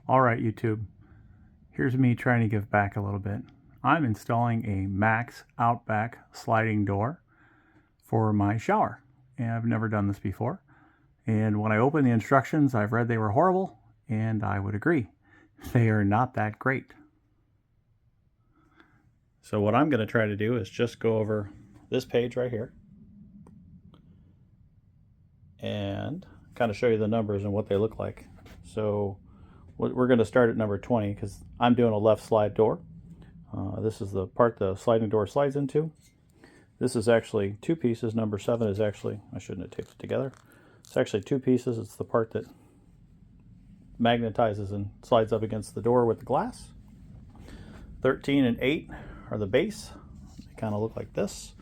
Alright YouTube, here's me trying to give back a little bit. I'm installing a Maax Outback sliding door for my shower. And I've never done this before. And when I opened the instructions, I've read they were horrible, and I would agree. They are not that great. So what I'm going to try to do is just go over this page right here and kind of show you the numbers and what they look like. So we're going to start at number 20 because I'm doing a left slide door. This is the part the sliding door slides into. This is actually two pieces. Number 7 is actually, I shouldn't have taped it together. It's actually two pieces. It's the part that magnetizes and slides up against the door with the glass. 13 and 8 are the base. They kind of look like this.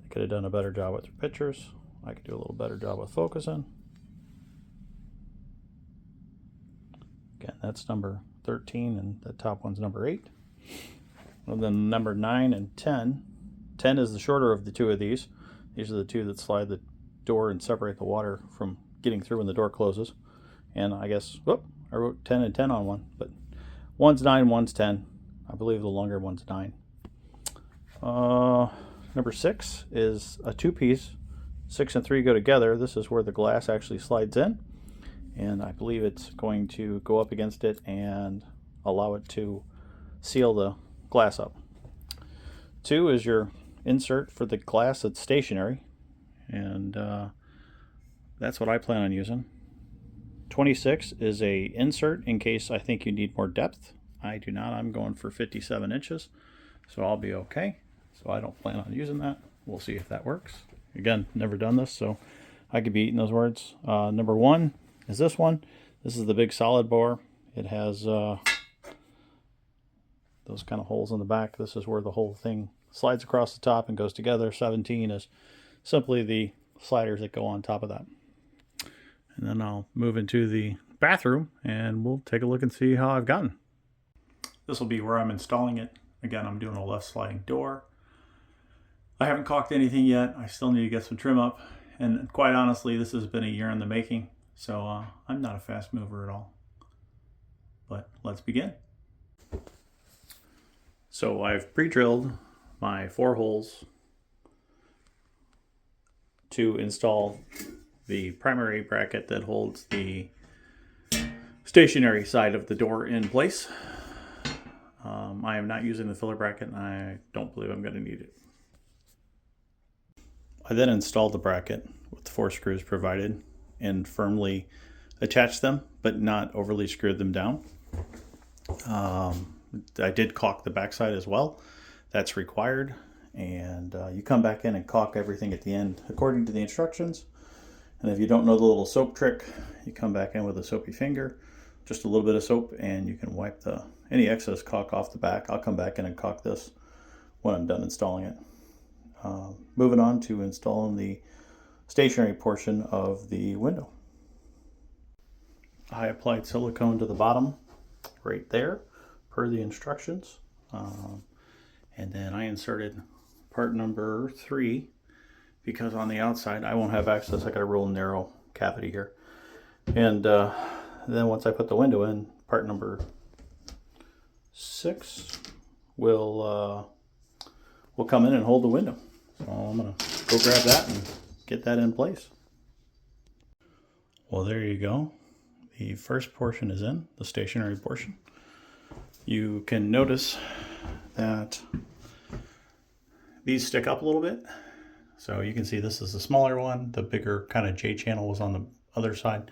They could have done a better job with their pictures. I could do a little better job with focusing. Again, that's number 13 and the top one's number 8. And then number 9 and 10. 10 is the shorter of the two of these. These are the two that slide the door and separate the water from getting through when the door closes. And I guess, whoop, I wrote 10 and 10 on one, but one's 9, one's 10. I believe the longer one's 9. Number 6 is a two-piece. 6 and 3 go together. This is where the glass actually slides in. And I believe it's going to go up against it and allow it to seal the glass up. 2 is your insert for the glass that's stationary. And that's what I plan on using. 26 is a insert in case I think you need more depth. I do not. I'm going for 57 inches, so I'll be okay. So I don't plan on using that. We'll see if that works. Again, never done this, so I could be eating those words. Number 1 is this one. This is the big solid bore. It has those kind of holes in the back. This is where the whole thing slides across the top and goes together. 17 is simply the sliders that go on top of that. And then I'll move into the bathroom and we'll take a look and see how I've gotten. This will be where I'm installing it. Again, I'm doing a left sliding door. I haven't caulked anything yet. I still need to get some trim up. And quite honestly, this has been a year in the making. So I'm not a fast mover at all. But let's begin. So I've pre-drilled my 4 holes to install the primary bracket that holds the stationary side of the door in place. I am not using the filler bracket and I don't believe I'm going to need it. I then installed the bracket with the 4 screws provided and firmly attached them, but not overly screwed them down. I did caulk the backside as well. That's required. And you come back in and caulk everything at the end according to the instructions. And if you don't know the little soap trick, you come back in with a soapy finger, just a little bit of soap, and you can wipe any excess caulk off the back. I'll come back in and caulk this when I'm done installing it. Moving on to installing the stationary portion of the window. I applied silicone to the bottom right there per the instructions. And then I inserted part number 3 because on the outside I won't have access. I got a real narrow cavity here. And then once I put the window in, part number 6 will come in and hold the window. So I'm gonna go grab that and get that in place. Well, there you go. The first portion is in, the stationary portion. You can notice that these stick up a little bit. So you can see this is the smaller one. The bigger kind of J channel was on the other side.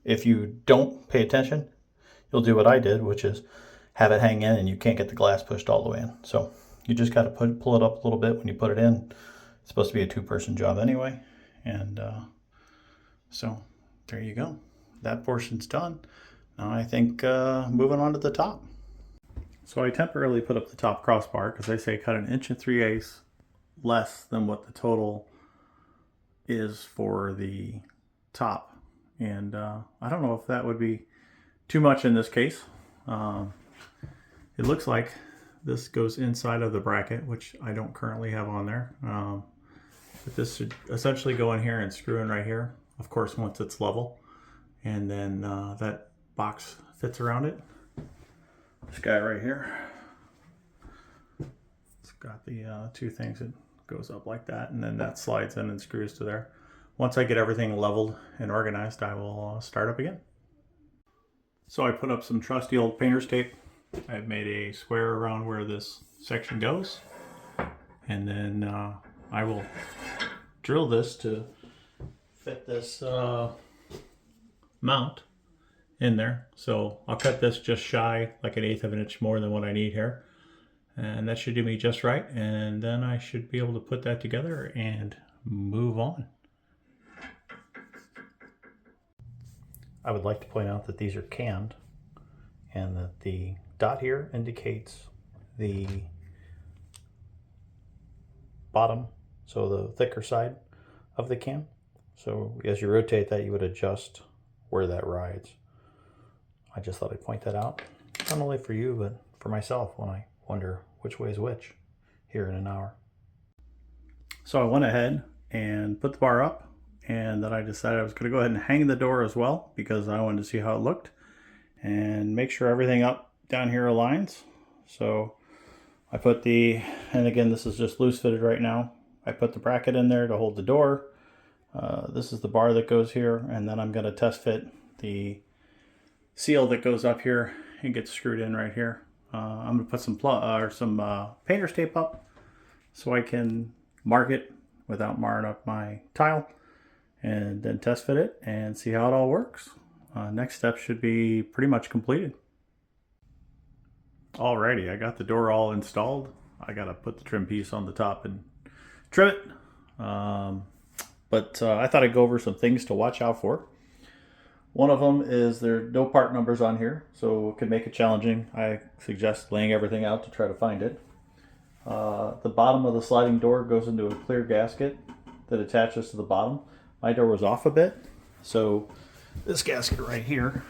If you don't pay attention, you'll do what I did, which is have it hang in and you can't get the glass pushed all the way in. So you just got to pull it up a little bit when you put it in. It's supposed to be a 2-person job anyway. And so there you go. That portion's done. Now I think moving on to the top. So I temporarily put up the top crossbar because they say cut 1 3/8 inches less than what the total is for the top. And I don't know if that would be too much in this case. It looks like this goes inside of the bracket, which I don't currently have on there. But this should essentially go in here and screw in right here, of course, once it's level. And then that box fits around it. This guy right here. It's got the two things that goes up like that, and then that slides in and screws to there. Once I get everything leveled and organized, I will start up again. So I put up some trusty old painter's tape. I've made a square around where this section goes, and then I will drill this to fit this mount in there. So I'll cut this just shy, like 1/8 of an inch more than what I need here, and that should do me just right, and then I should be able to put that together and move on. I would like to point out that these are cammed, and that the dot here indicates the bottom, so the thicker side of the cam. So as you rotate that, you would adjust where that rides. I just thought I'd point that out, not only for you, but for myself when I wonder which way is which here in an hour. So I went ahead and put the bar up, and then I decided I was going to go ahead and hang the door as well, because I wanted to see how it looked and make sure everything up down here aligns. So I put and again, this is just loose fitted right now. I put the bracket in there to hold the door. This is the bar that goes here, and then I'm going to test fit the seal that goes up here and gets screwed in right here. I'm going to put some painter's tape up so I can mark it without marring up my tile, and then test fit it and see how it all works. Next step should be pretty much completed. Alrighty, I got the door all installed. I got to put the trim piece on the top and trim it. But I thought I'd go over some things to watch out for. One of them is there are no part numbers on here, so it could make it challenging. I suggest laying everything out to try to find it. The bottom of the sliding door goes into a clear gasket that attaches to the bottom. My door was off a bit, so this gasket right here,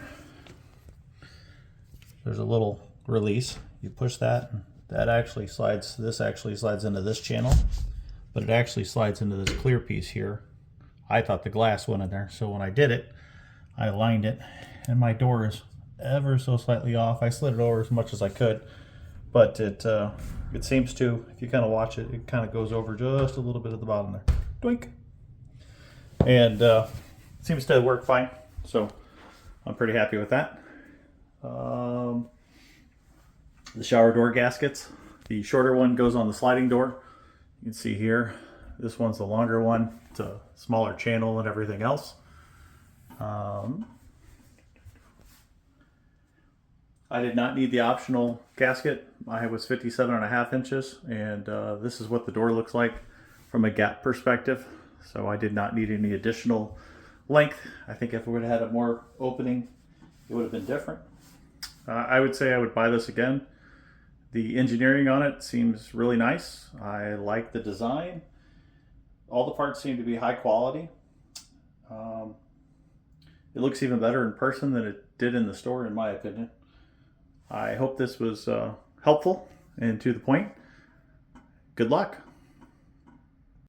there's a little release. You push that, and that actually slides, this actually slides into this channel, but it actually slides into this clear piece here. I thought the glass went in there, so when I did it, I aligned it, and my door is ever so slightly off. I slid it over as much as I could, but it seems to, if you kind of watch it, it kind of goes over just a little bit at the bottom there. Doink! And it seems to work fine, so I'm pretty happy with that. The shower door gaskets, the shorter one goes on the sliding door. You can see here, this one's the longer one. It's a smaller channel and everything else. I did not need the optional gasket. I was 57.5 inches, and this is what the door looks like from a gap perspective. So I did not need any additional length. I think if it would have had a more opening, it would have been different. I would say I would buy this again. The engineering on it seems really nice. I like the design. All the parts seem to be high quality. It looks even better in person than it did in the store, in my opinion. I hope this was helpful and to the point. Good luck.